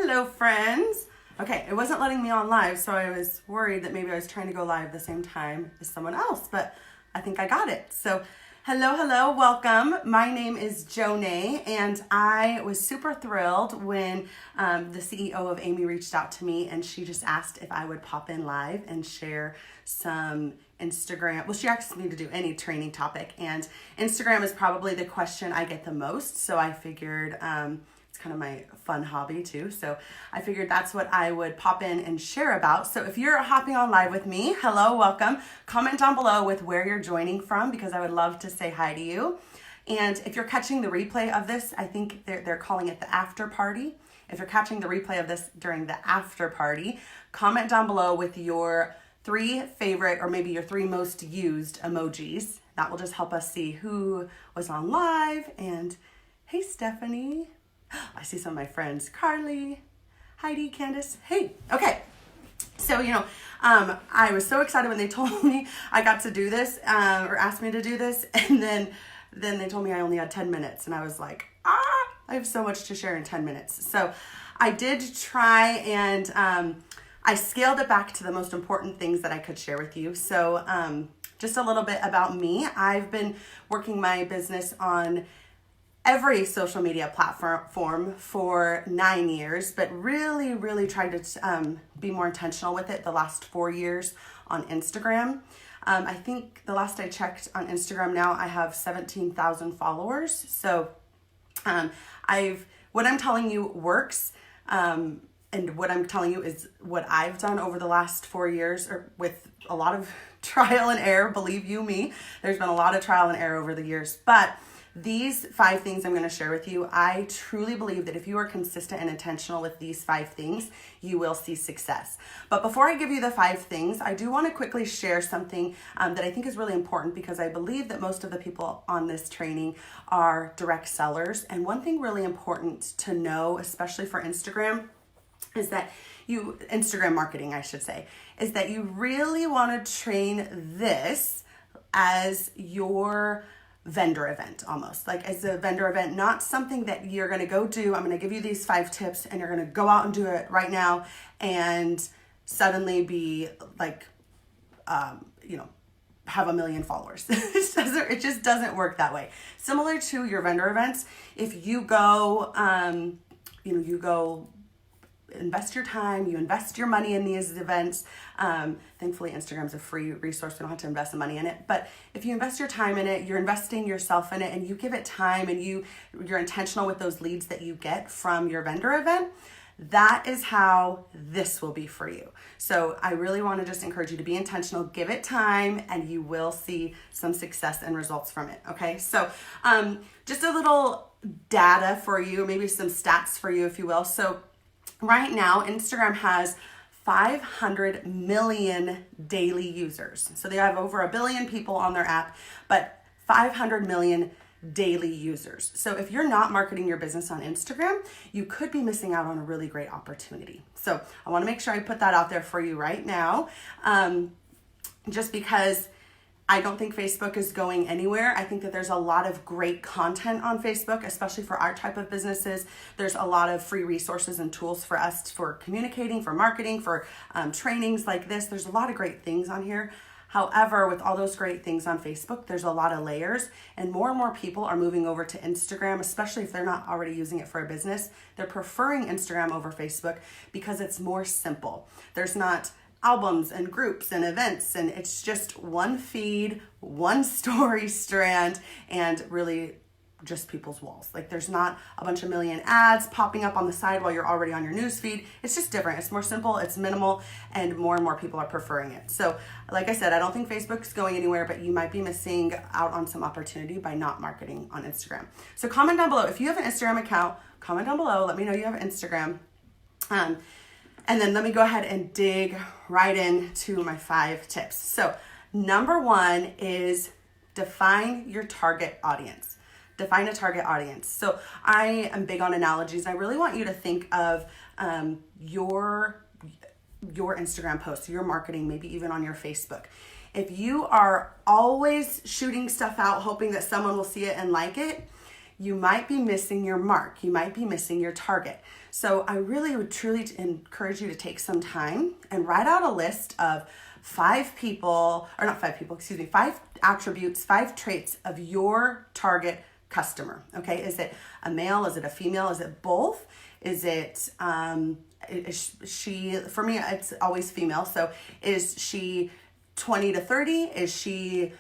Hello, friends. Okay, it wasn't letting me on live, so I was worried that maybe I was trying to go live the same time as someone else, but I think I got it. So, hello, welcome. My name is Jonet, and I was super thrilled when the CEO of Amy reached out to me, and she just asked if I would pop in live and share some Instagram. Well, she asked me to do any training topic, and Instagram is probably the question I get the most, so I figured it's kind of my fun hobby too. So I figured that's what I would pop in and share about. So if you're hopping on live with me, hello, welcome. Comment down below with where you're joining from because I would love to say hi to you. And if you're catching the replay of this, I think they're calling it the after party. If you're catching the replay of this during the after party, comment down below with your 3 favorite or maybe your 3 most used emojis. That will just help us see who was on live. And hey, Stephanie. I see some of my friends, Carly, Heidi, Candace. Hey, okay. So, I was so excited when they told me I got to do this or asked me to do this. And then they told me I only had 10 minutes. And I was like, I have so much to share in 10 minutes. So I did try and I scaled it back to the most important things that I could share with you. So just a little bit about me. I've been working my business on every social media platform for 9 years, but really tried to be more intentional with it the last 4 years on Instagram. I think the last I checked on Instagram now, I have 17,000 followers. So what I'm telling you works. And what I'm telling you is what I've done over the last 4 years, or with a lot of trial and error, believe you me. There's been a lot of trial and error over the years, but these 5 things I'm going to share with you, I truly believe that if you are consistent and intentional with these 5 things, you will see success. But before I give you the 5 things, I do want to quickly share something that I think is really important because I believe that most of the people on this training are direct sellers. And one thing really important to know, especially for Instagram, is that Instagram marketing, I should say, is that you really want to train this as your vendor event, almost like as a vendor event, not something that you're going to go do. I'm going to give you these 5 tips and you're going to go out and do it right now and suddenly be like, have 1 million followers. It just doesn't work that way. Similar to your vendor events, if you go, you go invest your time, you invest your money in these events. Thankfully, Instagram's a free resource. We don't have to invest the money in it. But if you invest your time in it, you're investing yourself in it, and you give it time, and you're intentional with those leads that you get from your vendor event, that is how this will be for you. So I really want to just encourage you to be intentional, give it time, and you will see some success and results from it. Okay. So just a little data for you, maybe some stats for you, if you will. So right now, Instagram has 500 million daily users. So they have over 1 billion people on their app, but 500 million daily users. So if you're not marketing your business on Instagram, you could be missing out on a really great opportunity. So I want to make sure I put that out there for you right now, just because I don't think Facebook is going anywhere. I think that there's a lot of great content on Facebook, especially for our type of businesses. There's a lot of free resources and tools for us for communicating, for marketing, for trainings like this. There's a lot of great things on here. However, with all those great things on Facebook, there's a lot of layers, and more people are moving over to Instagram, especially if they're not already using it for a business. They're preferring Instagram over Facebook because it's more simple. There's not albums and groups and events, and it's just one feed, one story strand, and really just people's walls. Like there's not a bunch of million ads popping up on the side while you're already on your news feed. It's just different. It's more simple, it's minimal, and more people are preferring it. So like I said, I don't think Facebook's going anywhere, but you might be missing out on some opportunity by not marketing on Instagram. So comment down below. If you have an Instagram account, comment down below. Let me know you have Instagram. And then let me go ahead and dig right into my 5 tips. So number 1 is define your target audience. Define a target audience. So I am big on analogies. I really want you to think of your Instagram posts, your marketing, maybe even on your Facebook. If you are always shooting stuff out, hoping that someone will see it and like it, you might be missing your mark. You might be missing your target. So I really would truly encourage you to take some time and write out a list of 5 attributes, 5 traits of your target customer. Okay, is it a male? Is it a female? Is it both? Is it is she? For me, it's always female. So is she 20 to 30? Is she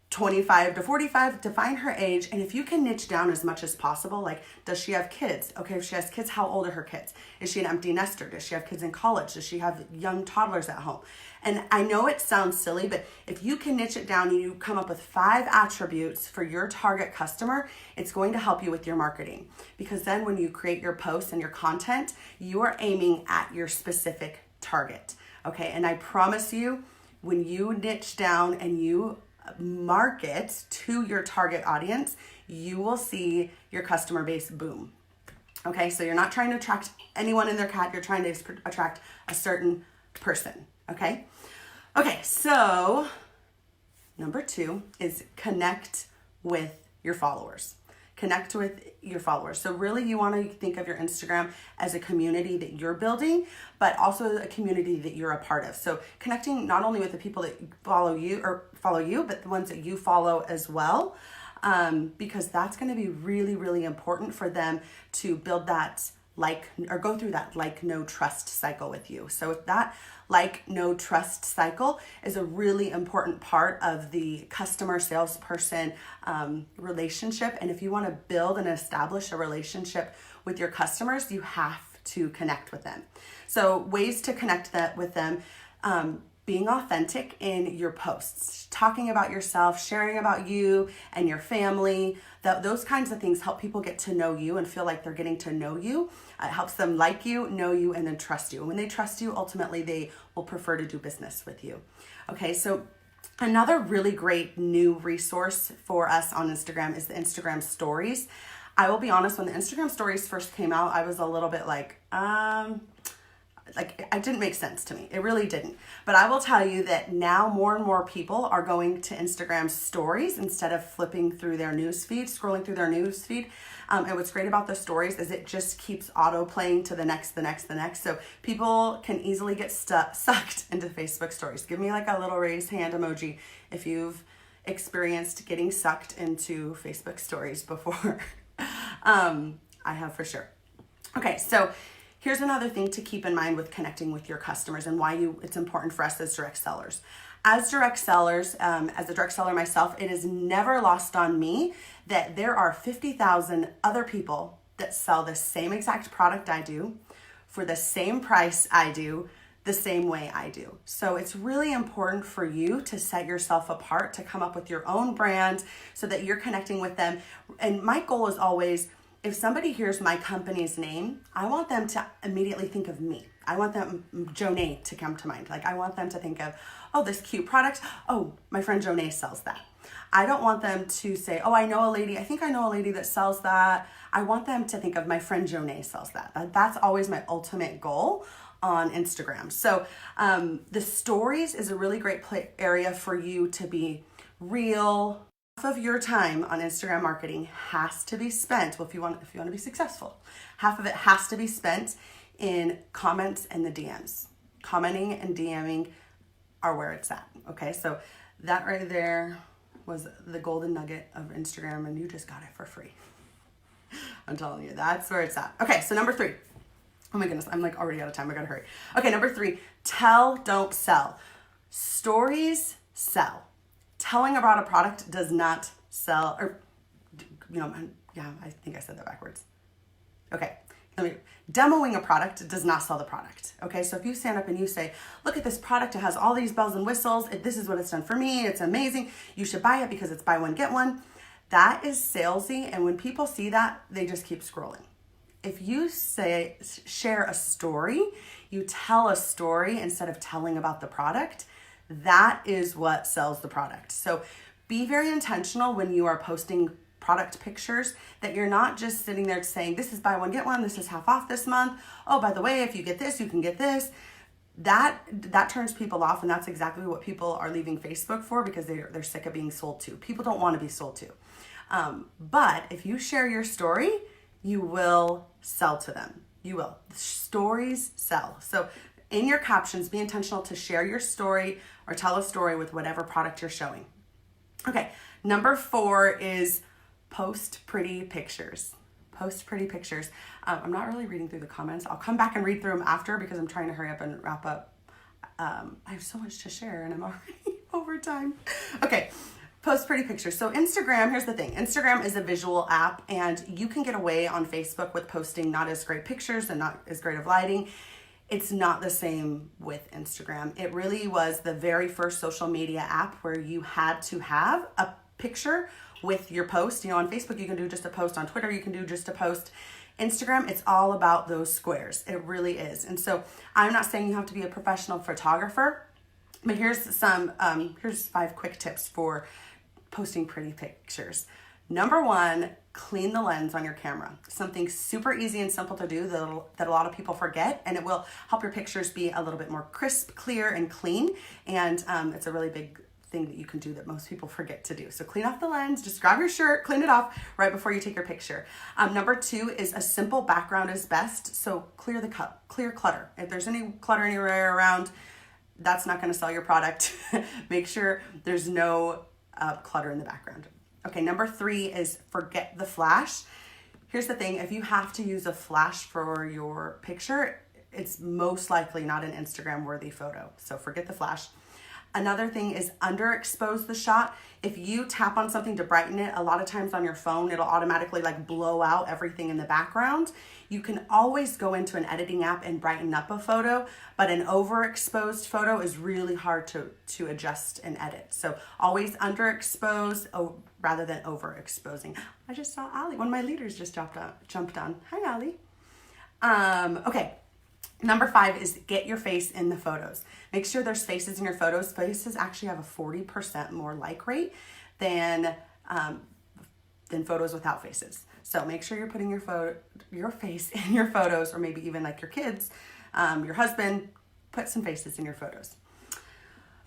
25 to 45? Define her age. And if you can niche down as much as possible, like, does she have kids? Okay, if she has kids, how old are her kids? Is she an empty nester? Does she have kids in college? Does she have young toddlers at home? And I know it sounds silly, but if you can niche it down and you come up with 5 attributes for your target customer, it's going to help you with your marketing. Because then when you create your posts and your content, you are aiming at your specific target. Okay, and I promise you, when you niche down and you market to your target audience, you will see your customer base boom. Okay, so you're not trying to attract anyone in their cat, you're trying to attract a certain person. Okay, so number 2 is connect with your followers. Connect with your followers. So really you want to think of your Instagram as a community that you're building, but also a community that you're a part of. So connecting not only with the people that follow you, but the ones that you follow as well, because that's going to be really, really important for them to build that go through that know, trust cycle with you. So that know, trust cycle is a really important part of the customer salesperson relationship. And if you want to build and establish a relationship with your customers, you have to connect with them. So ways to connect with them, being authentic in your posts, talking about yourself, sharing about you and your family. Those kinds of things help people get to know you and feel like they're getting to know you. It helps them like you, know you, and then trust you. And when they trust you, ultimately they will prefer to do business with you. Okay, so another really great new resource for us on Instagram is the Instagram stories. I will be honest, when the Instagram stories first came out, I was a little bit like it didn't make sense to me. It really didn't. But I will tell you that now more and more people are going to Instagram stories instead of flipping through their news feed, scrolling through their news feed. And what's great about the stories is it just keeps auto playing to the next. So people can easily get sucked into Facebook stories. Give me like a little raised hand emoji if you've experienced getting sucked into Facebook stories before. I have for sure. Okay, so here's another thing to keep in mind with connecting with your customers and why it's important for us as direct sellers. As direct sellers, as a direct seller myself, it is never lost on me that there are 50,000 other people that sell the same exact product I do for the same price I do, the same way I do. So it's really important for you to set yourself apart, to come up with your own brand so that you're connecting with them. And my goal is always, if somebody hears my company's name, I want them to immediately think of me. I want them, Jonet, to come to mind. Like, I want them to think of, oh, this cute product. Oh, my friend Jonet sells that. I don't want them to say, oh, I think I know a lady that sells that. I want them to think of my friend Jonet sells that. That's always my ultimate goal on Instagram. So the stories is a really great area for you to be real. Half of your time on Instagram marketing has to be spent, well, if you want to be successful, half of it has to be spent in comments and the DMs. Commenting and DMing are where it's at. Okay, so that right there was the golden nugget of Instagram, and you just got it for free. I'm telling you, that's where it's at. Okay, so number 3. Oh my goodness, I'm like already out of time. I gotta hurry. Okay, number 3, tell, don't sell. Stories sell. Telling about a product does not sell, or, I think I said that backwards. Okay, demoing a product does not sell the product. Okay, so if you stand up and you say, look at this product, it has all these bells and whistles, this is what it's done for me, it's amazing, you should buy it because it's buy one, get one. That is salesy, and when people see that, they just keep scrolling. If you share a story, you tell a story instead of telling about the product, that is what sells the product. So be very intentional when you are posting product pictures, that you're not just sitting there saying, this is buy one, get one, this is half off this month. Oh, by the way, if you get this, you can get this. That turns people off, and that's exactly what people are leaving Facebook for, because they're sick of being sold to. People don't want to be sold to. But if you share your story, you will sell to them. You will. Stories sell. So in your captions, be intentional to share your story or tell a story with whatever product you're showing. Okay, number 4 is post pretty pictures. Post pretty pictures. I'm not really reading through the comments. I'll come back and read through them after because I'm trying to hurry up and wrap up. I have so much to share and I'm already over time. Okay, post pretty pictures. So Instagram, here's the thing. Instagram is a visual app and you can get away on Facebook with posting not as great pictures and not as great of lighting. It's not the same with Instagram. It really was the very first social media app where you had to have a picture with your post. You know, on Facebook, you can do just a post. On Twitter, you can do just a post. Instagram, it's all about those squares. It really is. And so I'm not saying you have to be a professional photographer, but here's 5 quick tips for posting pretty pictures. Number 1, clean the lens on your camera. Something super easy and simple to do that a lot of people forget, and it will help your pictures be a little bit more crisp, clear, and clean. And it's a really big thing that you can do that most people forget to do. So clean off the lens, just grab your shirt, clean it off right before you take your picture. Number 2 is a simple background is best. So clear clutter. If there's any clutter anywhere around, that's not going to sell your product. Make sure there's no clutter in the background. Okay, number 3 is forget the flash. Here's the thing, if you have to use a flash for your picture, it's most likely not an Instagram worthy photo. So forget the flash. Another thing is underexpose the shot. If you tap on something to brighten it, a lot of times on your phone, it'll automatically like blow out everything in the background. You can always go into an editing app and brighten up a photo, but an overexposed photo is really hard to adjust and edit. So always underexpose rather than overexposing. I just saw Ali, one of my leaders just jumped on. Hi, Ali. Okay. Number 5 is get your face in the photos. Make sure there's faces in your photos. Faces actually have a 40% more like rate than photos without faces. So make sure you're putting your face in your photos, or maybe even like your kids, your husband, put some faces in your photos.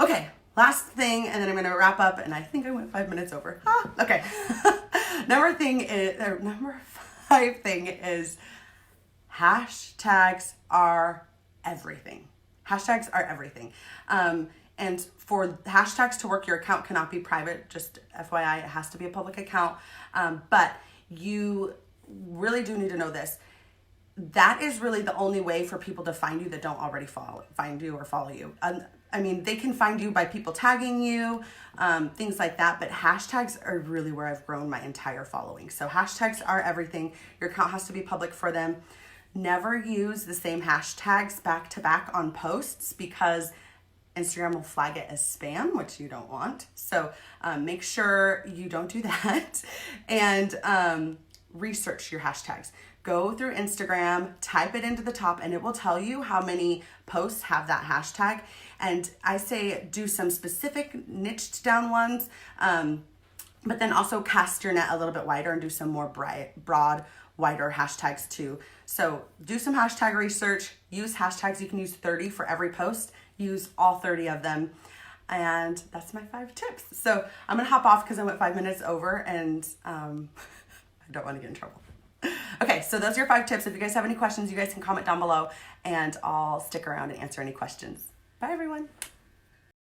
Okay, last thing, and then I'm gonna wrap up, and I think I went 5 minutes over. Okay. Number 5 thing is hashtags are everything. Hashtags are everything. And for hashtags to work, your account cannot be private. Just FYI, it has to be a public account. But you really do need to know this. That is really the only way for people to find you that don't already find you or follow you. I mean, they can find you by people tagging you, things like that, but hashtags are really where I've grown my entire following. So hashtags are everything. Your account has to be public for them. Never use the same hashtags back to back on posts because Instagram will flag it as spam, which you don't want. So make sure you don't do that. And research your hashtags. Go through Instagram, type it into the top, and it will tell you how many posts have that hashtag. And I say do some specific niched down ones, but then also cast your net a little bit wider and do some more broad, wider hashtags too. So do some hashtag research, use hashtags. You can use 30 for every post, use all 30 of them. And that's my 5 tips. So I'm gonna hop off because I went 5 minutes over and I don't wanna get in trouble. Okay, so those are your 5 tips. If you guys have any questions, you guys can comment down below and I'll stick around and answer any questions. Bye everyone.